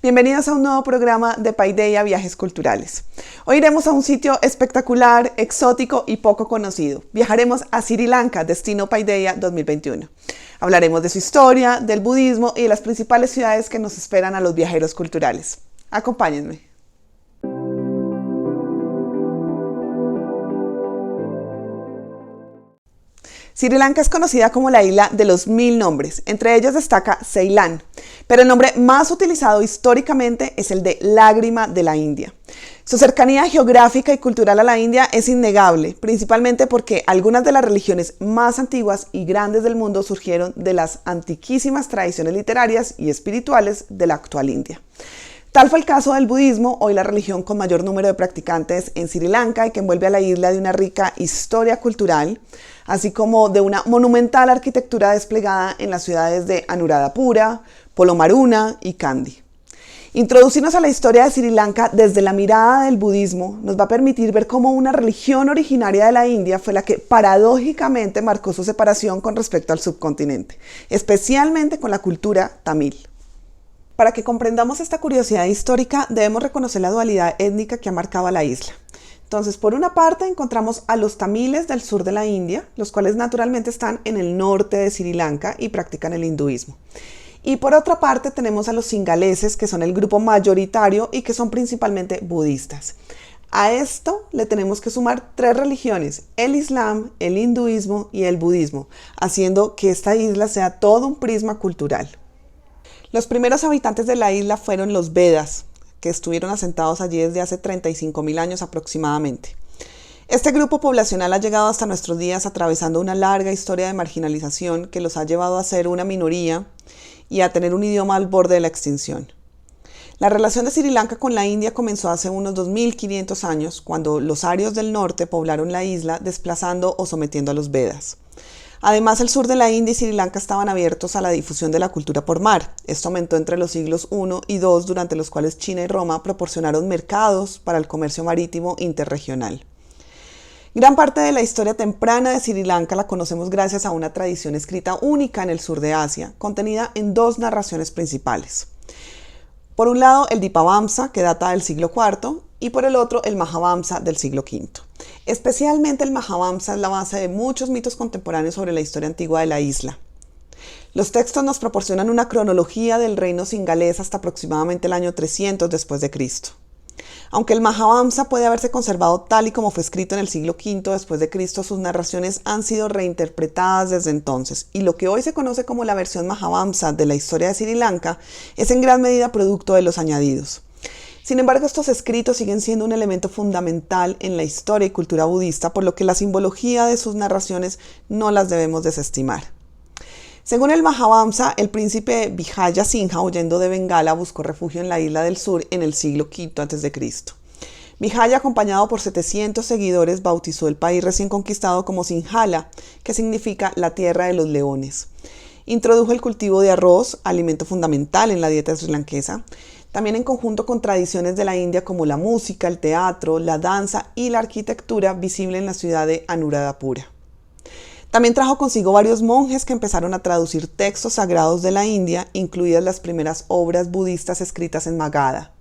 Bienvenidos a un nuevo programa de Paideia Viajes Culturales. Hoy iremos a un sitio espectacular, exótico y poco conocido. Viajaremos a Sri Lanka, destino Paideia 2021. Hablaremos de su historia, del budismo y de las principales ciudades que nos esperan a los viajeros culturales. Acompáñenme. Sri Lanka es conocida como la isla de los 1000 nombres, entre ellos destaca Ceilán, pero el nombre más utilizado históricamente es el de Lágrima de la India. Su cercanía geográfica y cultural a la India es innegable, principalmente porque algunas de las religiones más antiguas y grandes del mundo surgieron de las antiquísimas tradiciones literarias y espirituales de la actual India. Tal fue el caso del budismo, hoy la religión con mayor número de practicantes en Sri Lanka y que envuelve a la isla de una rica historia cultural, así como de una monumental arquitectura desplegada en las ciudades de Anuradhapura, Polomaruna y Kandy. Introducirnos a la historia de Sri Lanka desde la mirada del budismo nos va a permitir ver cómo una religión originaria de la India fue la que paradójicamente marcó su separación con respecto al subcontinente, especialmente con la cultura tamil. Para que comprendamos esta curiosidad histórica, debemos reconocer la dualidad étnica que ha marcado a la isla. Entonces, por una parte encontramos a los tamiles del sur de la India, los cuales naturalmente están en el norte de Sri Lanka y practican el hinduismo. Y por otra parte tenemos a los singaleses, que son el grupo mayoritario y que son principalmente budistas. A esto le tenemos que sumar 3 religiones, el Islam, el hinduismo y el budismo, haciendo que esta isla sea todo un prisma cultural. Los primeros habitantes de la isla fueron los Vedas, que estuvieron asentados allí desde hace 35.000 años aproximadamente. Este grupo poblacional ha llegado hasta nuestros días atravesando una larga historia de marginalización que los ha llevado a ser una minoría y a tener un idioma al borde de la extinción. La relación de Sri Lanka con la India comenzó hace unos 2.500 años, cuando los arios del norte poblaron la isla desplazando o sometiendo a los Vedas. Además, el sur de la India y Sri Lanka estaban abiertos a la difusión de la cultura por mar. Esto aumentó entre los siglos I y II, durante los cuales China y Roma proporcionaron mercados para el comercio marítimo interregional. Gran parte de la historia temprana de Sri Lanka la conocemos gracias a una tradición escrita única en el sur de Asia, contenida en 2 narraciones principales. Por un lado, el Dipavamsa, que data del siglo IV, y por el otro, el Mahavamsa del siglo V. Especialmente el Mahavamsa es la base de muchos mitos contemporáneos sobre la historia antigua de la isla. Los textos nos proporcionan una cronología del reino singalés hasta aproximadamente el año 300 después de Cristo. Aunque el Mahavamsa puede haberse conservado tal y como fue escrito en el siglo V después de Cristo, sus narraciones han sido reinterpretadas desde entonces, y lo que hoy se conoce como la versión Mahavamsa de la historia de Sri Lanka es en gran medida producto de los añadidos. Sin embargo, estos escritos siguen siendo un elemento fundamental en la historia y cultura budista, por lo que la simbología de sus narraciones no las debemos desestimar. Según el Mahavamsa, el príncipe Vijaya Singha, huyendo de Bengala, buscó refugio en la isla del sur en el siglo V a.C. Vijaya, acompañado por 700 seguidores, bautizó el país recién conquistado como Sinhala, que significa la tierra de los leones. Introdujo el cultivo de arroz, alimento fundamental en la dieta srilankesa, también en conjunto con tradiciones de la India como la música, el teatro, la danza y la arquitectura visible en la ciudad de Anuradhapura. También trajo consigo varios monjes que empezaron a traducir textos sagrados de la India, incluidas las primeras obras budistas escritas en Magadha.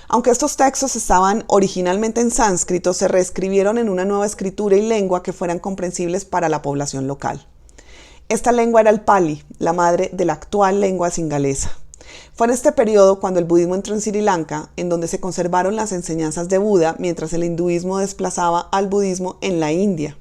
Aunque estos textos estaban originalmente en sánscrito, se reescribieron en una nueva escritura y lengua que fueran comprensibles para la población local. Esta lengua era el Pali, la madre de la actual lengua singalesa. Fue en este periodo cuando el budismo entró en Sri Lanka, en donde se conservaron las enseñanzas de Buda, mientras el hinduismo desplazaba al budismo en la India.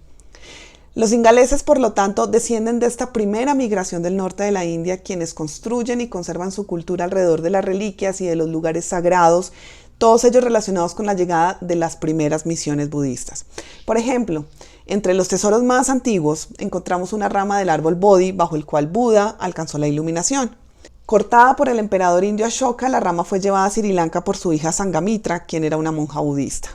Los singaleses, por lo tanto, descienden de esta primera migración del norte de la India, quienes construyen y conservan su cultura alrededor de las reliquias y de los lugares sagrados, todos ellos relacionados con la llegada de las primeras misiones budistas. Por ejemplo, entre los tesoros más antiguos encontramos una rama del árbol Bodhi bajo el cual Buda alcanzó la iluminación. Cortada por el emperador indio Ashoka, la rama fue llevada a Sri Lanka por su hija Sangamitra, quien era una monja budista.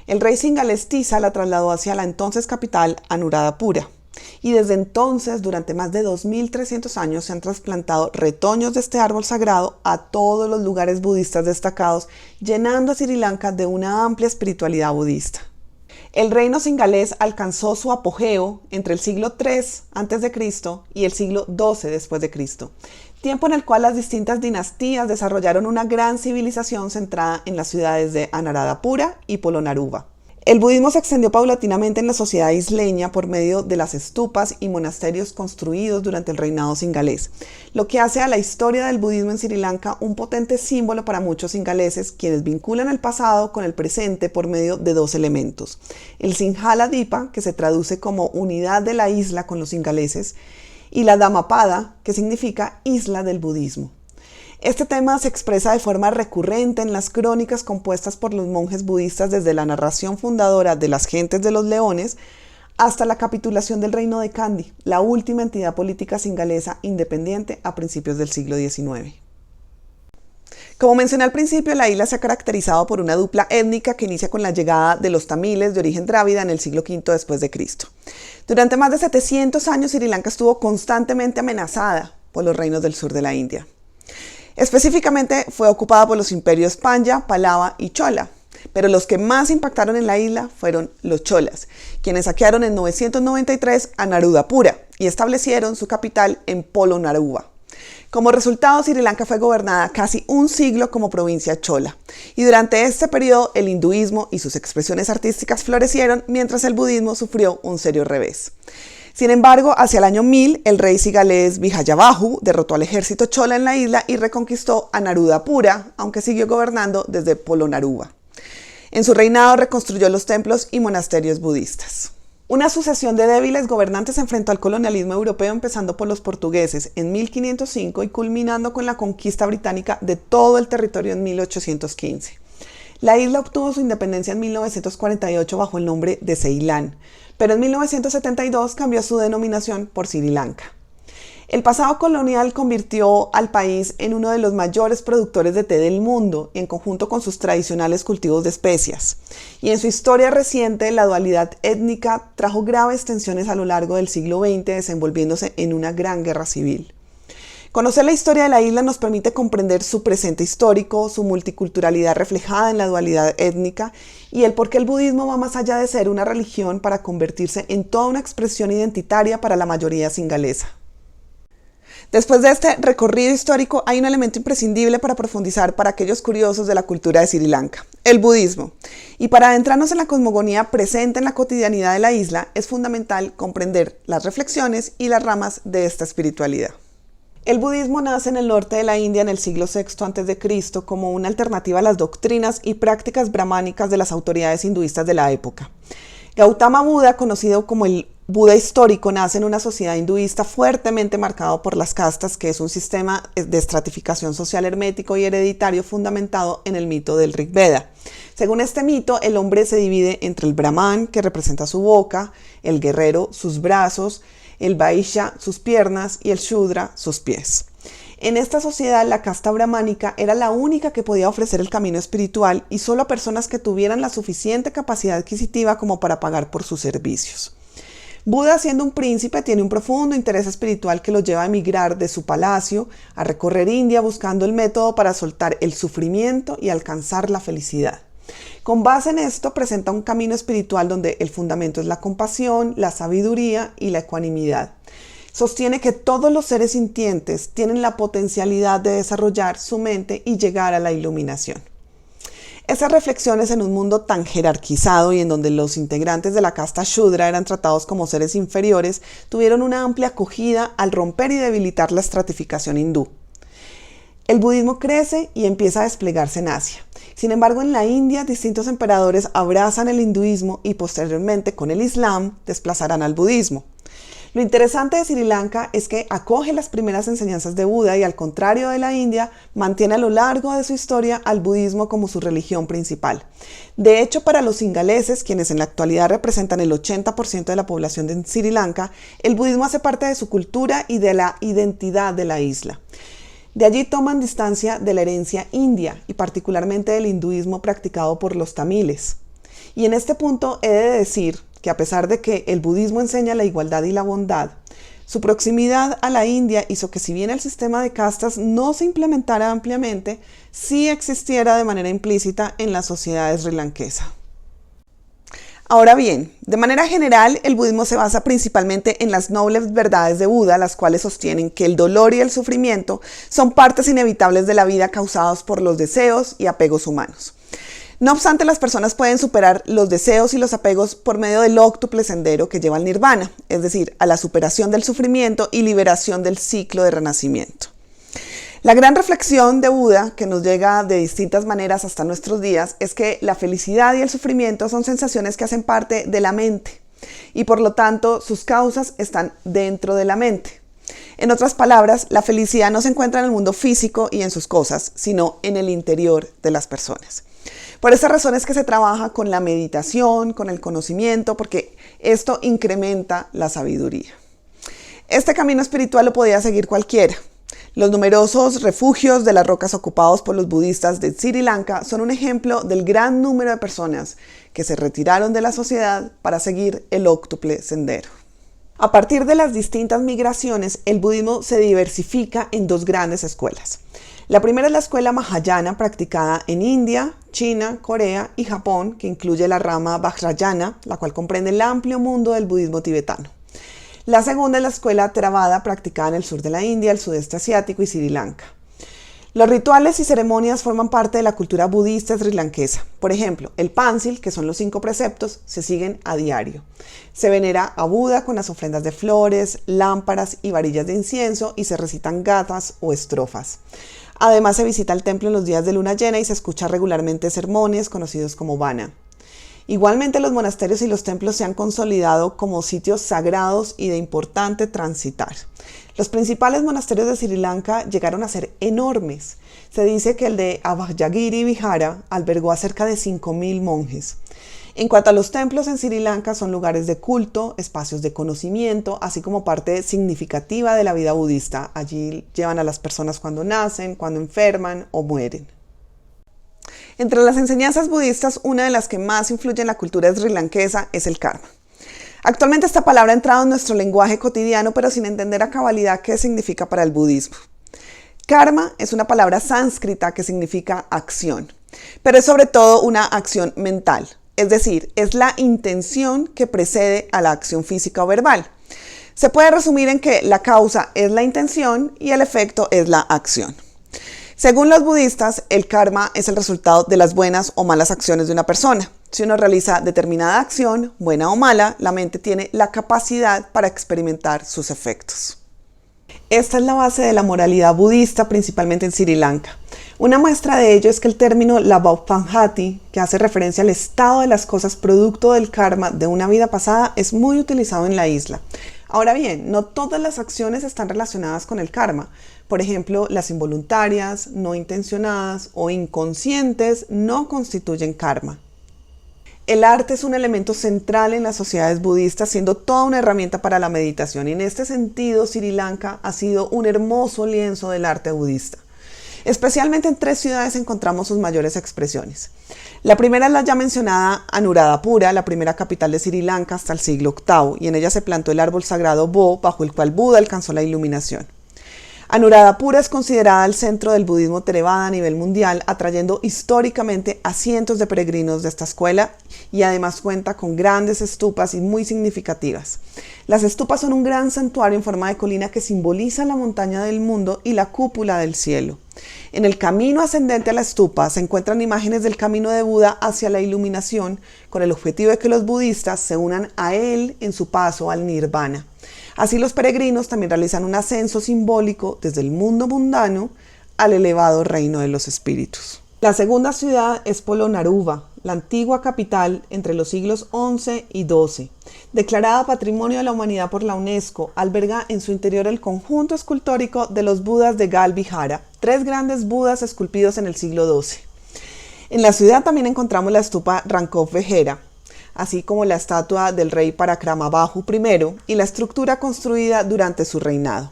El rey singalés Tisa la trasladó hacia la entonces capital Anuradhapura, y desde entonces, durante más de 2.300 años, se han trasplantado retoños de este árbol sagrado a todos los lugares budistas destacados, llenando a Sri Lanka de una amplia espiritualidad budista. El reino singalés alcanzó su apogeo entre el siglo III a.C. y el siglo XII después de Cristo. tiempo en el cual las distintas dinastías desarrollaron una gran civilización centrada en las ciudades de Anuradhapura y Polonnaruwa. El budismo se extendió paulatinamente en la sociedad isleña por medio de las estupas y monasterios construidos durante el reinado singalés, lo que hace a la historia del budismo en Sri Lanka un potente símbolo para muchos singaleses, quienes vinculan el pasado con el presente por medio de dos elementos: el Sinhala Dipa, que se traduce como unidad de la isla con los singaleses, y la Dhammapada, que significa isla del budismo. Este tema se expresa de forma recurrente en las crónicas compuestas por los monjes budistas desde la narración fundadora de las Gentes de los Leones hasta la capitulación del reino de Kandy, la última entidad política singalesa independiente a principios del siglo XIX. Como mencioné al principio, la isla se ha caracterizado por una dupla étnica que inicia con la llegada de los tamiles de origen drávida en el siglo V después de Cristo. Durante más de 700 años, Sri Lanka estuvo constantemente amenazada por los reinos del sur de la India. Específicamente fue ocupada por los imperios Pandya, Pallava y Chola, pero los que más impactaron en la isla fueron los cholas, quienes saquearon en 993 Anuradhapura y establecieron su capital en Polonnaruwa. Como resultado, Sri Lanka fue gobernada casi un siglo como provincia chola, y durante este periodo el hinduismo y sus expresiones artísticas florecieron mientras el budismo sufrió un serio revés. Sin embargo, hacia el año 1000, el rey singalés Vijayabhaju derrotó al ejército chola en la isla y reconquistó Anuradhapura, aunque siguió gobernando desde Polonnaruwa. En su reinado reconstruyó los templos y monasterios budistas. Una sucesión de débiles gobernantes se enfrentó al colonialismo europeo, empezando por los portugueses en 1505 y culminando con la conquista británica de todo el territorio en 1815. La isla obtuvo su independencia en 1948 bajo el nombre de Ceilán, pero en 1972 cambió su denominación por Sri Lanka. El pasado colonial convirtió al país en uno de los mayores productores de té del mundo, en conjunto con sus tradicionales cultivos de especias. Y en su historia reciente, la dualidad étnica trajo graves tensiones a lo largo del siglo XX, desenvolviéndose en una gran guerra civil. Conocer la historia de la isla nos permite comprender su presente histórico, su multiculturalidad reflejada en la dualidad étnica y el por qué el budismo va más allá de ser una religión para convertirse en toda una expresión identitaria para la mayoría singalesa. Después de este recorrido histórico, hay un elemento imprescindible para profundizar para aquellos curiosos de la cultura de Sri Lanka: el budismo. Y para adentrarnos en la cosmogonía presente en la cotidianidad de la isla, es fundamental comprender las reflexiones y las ramas de esta espiritualidad. El budismo nace en el norte de la India en el siglo VI a.C. como una alternativa a las doctrinas y prácticas brahmánicas de las autoridades hinduistas de la época. Gautama Buda, conocido como el Buda histórico, nace en una sociedad hinduista fuertemente marcado por las castas, que es un sistema de estratificación social hermético y hereditario fundamentado en el mito del Rig Veda. Según este mito, el hombre se divide entre el Brahman, que representa su boca, el guerrero, sus brazos, el Vaishya, sus piernas, y el Shudra, sus pies. En esta sociedad, la casta brahmánica era la única que podía ofrecer el camino espiritual y solo a personas que tuvieran la suficiente capacidad adquisitiva como para pagar por sus servicios. Buda, siendo un príncipe, tiene un profundo interés espiritual que lo lleva a emigrar de su palacio, a recorrer India buscando el método para soltar el sufrimiento y alcanzar la felicidad. Con base en esto, presenta un camino espiritual donde el fundamento es la compasión, la sabiduría y la ecuanimidad. Sostiene que todos los seres sintientes tienen la potencialidad de desarrollar su mente y llegar a la iluminación. Esas reflexiones en un mundo tan jerarquizado y en donde los integrantes de la casta Shudra eran tratados como seres inferiores, tuvieron una amplia acogida al romper y debilitar la estratificación hindú. El budismo crece y empieza a desplegarse en Asia. Sin embargo, en la India, distintos emperadores abrazan el hinduismo y posteriormente, con el Islam, desplazarán al budismo. Lo interesante de Sri Lanka es que acoge las primeras enseñanzas de Buda y, al contrario de la India, mantiene a lo largo de su historia al budismo como su religión principal. De hecho, para los singaleses, quienes en la actualidad representan el 80% de la población de Sri Lanka, el budismo hace parte de su cultura y de la identidad de la isla. De allí toman distancia de la herencia india y particularmente del hinduismo practicado por los tamiles. Y en este punto he de decir que, a pesar de que el budismo enseña la igualdad y la bondad, su proximidad a la India hizo que, si bien el sistema de castas no se implementara ampliamente, sí existiera de manera implícita en la sociedad srilankesa. Ahora bien, de manera general, el budismo se basa principalmente en las nobles verdades de Buda, las cuales sostienen que el dolor y el sufrimiento son partes inevitables de la vida causados por los deseos y apegos humanos. No obstante, las personas pueden superar los deseos y los apegos por medio del óctuple sendero que lleva al nirvana, es decir, a la superación del sufrimiento y liberación del ciclo de renacimiento. La gran reflexión de Buda, que nos llega de distintas maneras hasta nuestros días, es que la felicidad y el sufrimiento son sensaciones que hacen parte de la mente y por lo tanto sus causas están dentro de la mente. En otras palabras, la felicidad no se encuentra en el mundo físico y en sus cosas, sino en el interior de las personas. Por esta razón es que se trabaja con la meditación, con el conocimiento, porque esto incrementa la sabiduría. Este camino espiritual lo podía seguir cualquiera. Los numerosos refugios de las rocas ocupados por los budistas de Sri Lanka son un ejemplo del gran número de personas que se retiraron de la sociedad para seguir el óctuple sendero. A partir de las distintas migraciones, el budismo se diversifica en dos grandes escuelas. La primera es la escuela Mahayana, practicada en India, China, Corea y Japón, que incluye la rama Vajrayana, la cual comprende el amplio mundo del budismo tibetano. La segunda es la escuela Theravada, practicada en el sur de la India, el sudeste asiático y Sri Lanka. Los rituales y ceremonias forman parte de la cultura budista srilankesa. Por ejemplo, el Pansil, que son los 5 preceptos, se siguen a diario. Se venera a Buda con las ofrendas de flores, lámparas y varillas de incienso y se recitan gathas o estrofas. Además, se visita el templo en los días de luna llena y se escucha regularmente sermones conocidos como Vana. Igualmente, los monasterios y los templos se han consolidado como sitios sagrados y de importante transitar. Los principales monasterios de Sri Lanka llegaron a ser enormes. Se dice que el de Abhayagiri Vihara albergó a cerca de 5.000 monjes. En cuanto a los templos en Sri Lanka, son lugares de culto, espacios de conocimiento, así como parte significativa de la vida budista. Allí llevan a las personas cuando nacen, cuando enferman o mueren. Entre las enseñanzas budistas, una de las que más influye en la cultura srilankesa es el karma. Actualmente esta palabra ha entrado en nuestro lenguaje cotidiano, pero sin entender a cabalidad qué significa para el budismo. Karma es una palabra sánscrita que significa acción, pero es sobre todo una acción mental, es decir, es la intención que precede a la acción física o verbal. Se puede resumir en que la causa es la intención y el efecto es la acción. Según los budistas, el karma es el resultado de las buenas o malas acciones de una persona. Si uno realiza determinada acción, buena o mala, la mente tiene la capacidad para experimentar sus efectos. Esta es la base de la moralidad budista, principalmente en Sri Lanka. Una muestra de ello es que el término Labaupanhati, que hace referencia al estado de las cosas producto del karma de una vida pasada, es muy utilizado en la isla. Ahora bien, no todas las acciones están relacionadas con el karma. Por ejemplo, las involuntarias, no intencionadas o inconscientes no constituyen karma. El arte es un elemento central en las sociedades budistas, siendo toda una herramienta para la meditación. Y en este sentido, Sri Lanka ha sido un hermoso lienzo del arte budista. Especialmente en 3 ciudades encontramos sus mayores expresiones. La primera es la ya mencionada Anuradhapura, la primera capital de Sri Lanka hasta el siglo VIII, y en ella se plantó el árbol sagrado Bo, bajo el cual Buda alcanzó la iluminación. Anuradhapura es considerada el centro del budismo Theravada a nivel mundial, atrayendo históricamente a cientos de peregrinos de esta escuela y además cuenta con grandes estupas y muy significativas. Las estupas son un gran santuario en forma de colina que simboliza la montaña del mundo y la cúpula del cielo. En el camino ascendente a la estupa se encuentran imágenes del camino de Buda hacia la iluminación, con el objetivo de que los budistas se unan a él en su paso al nirvana. Así los peregrinos también realizan un ascenso simbólico desde el mundo mundano al elevado reino de los espíritus. La segunda ciudad es Polonnaruwa, la antigua capital entre los siglos XI y XII. Declarada Patrimonio de la Humanidad por la UNESCO, alberga en su interior el conjunto escultórico de los Budas de Gal Vihara, 3 grandes Budas esculpidos en el siglo XII. En la ciudad también encontramos la estupa Rankov Vejera, así como la estatua del rey Parakramabahu I y la estructura construida durante su reinado,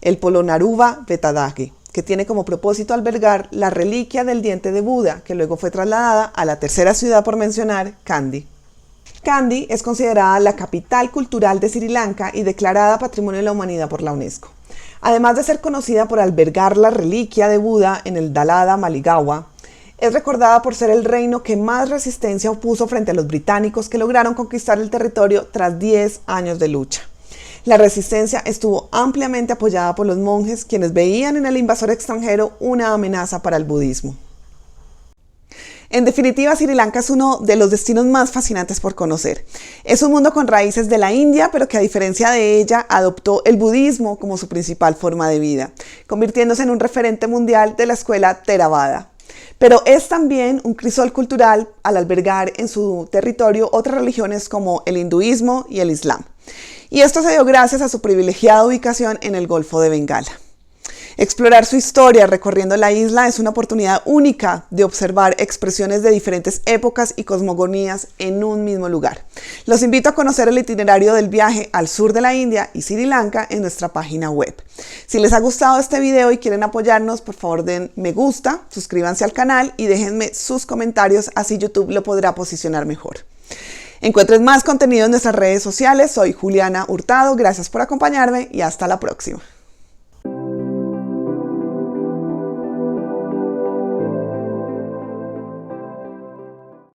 el Polonnaruwa Betadage, que tiene como propósito albergar la reliquia del diente de Buda, que luego fue trasladada a la tercera ciudad por mencionar, Kandy. Kandy es considerada la capital cultural de Sri Lanka y declarada Patrimonio de la Humanidad por la UNESCO. Además de ser conocida por albergar la reliquia de Buda en el Dalada Maligawa, Es recordada por ser el reino que más resistencia opuso frente a los británicos que lograron conquistar el territorio tras 10 años de lucha. La resistencia estuvo ampliamente apoyada por los monjes, quienes veían en el invasor extranjero una amenaza para el budismo. En definitiva, Sri Lanka es uno de los destinos más fascinantes por conocer. Es un mundo con raíces de la India, pero que a diferencia de ella, adoptó el budismo como su principal forma de vida, convirtiéndose en un referente mundial de la escuela Theravada. Pero es también un crisol cultural al albergar en su territorio otras religiones como el hinduismo y el islam. Y esto se dio gracias a su privilegiada ubicación en el Golfo de Bengala. Explorar su historia recorriendo la isla es una oportunidad única de observar expresiones de diferentes épocas y cosmogonías en un mismo lugar. Los invito a conocer el itinerario del viaje al sur de la India y Sri Lanka en nuestra página web. Si les ha gustado este video y quieren apoyarnos, por favor den me gusta, suscríbanse al canal y déjenme sus comentarios, así YouTube lo podrá posicionar mejor. Encuentren más contenido en nuestras redes sociales. Soy Juliana Hurtado, gracias por acompañarme y hasta la próxima.